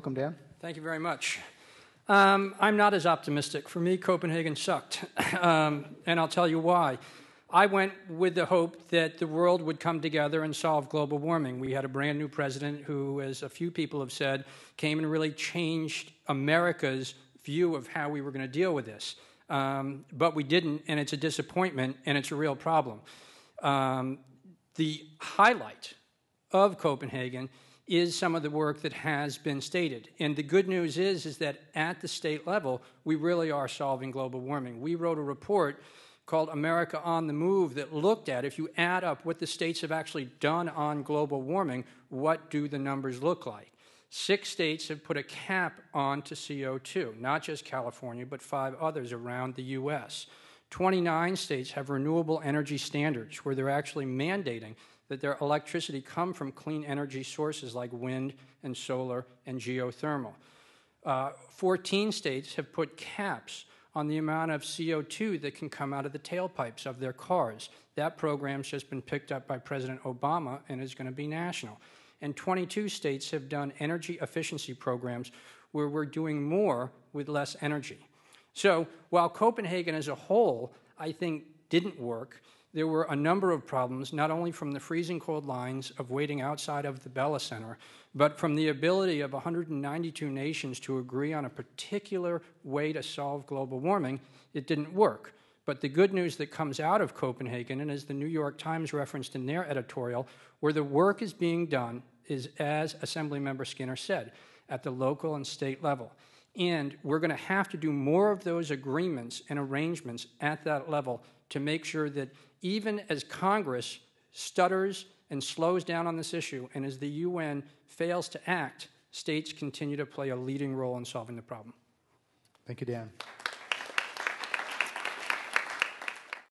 Welcome, Dan. Thank you very much. I'm not as optimistic. For me, Copenhagen sucked, and I'll tell you why. I went with the hope that the world would come together and solve global warming. We had a brand new president who, as a few people have said, came and really changed America's view of how we were going to deal with this. But we didn't, and it's a disappointment, and it's a real problem. The highlight of Copenhagen is some of the work that has been stated. And the good news is that at the state level, we really are solving global warming. We wrote a report called America on the Move that looked at, if you add up what the states have actually done on global warming, what do the numbers look like? 6 states have put a cap onto CO2, not just California, but 5 others around the U.S. 29 states have renewable energy standards where they're actually mandating that their electricity come from clean energy sources like wind and solar and geothermal. 14 states have put caps on the amount of CO2 that can come out of the tailpipes of their cars. That program's just been picked up by President Obama and is going to be national. And 22 states have done energy efficiency programs where we're doing more with less energy. So while Copenhagen as a whole, I think, didn't work, there were a number of problems, not only from the freezing cold lines of waiting outside of the Bella Center, but from the ability of 192 nations to agree on a particular way to solve global warming. It didn't work. But the good news that comes out of Copenhagen, and as the New York Times referenced in their editorial, where the work is being done is, as Assemblymember Skinner said, at the local and state level. And we're going to have to do more of those agreements and arrangements at that level to make sure that even as Congress stutters and slows down on this issue, and as the UN fails to act, states continue to play a leading role in solving the problem. Thank you, Dan.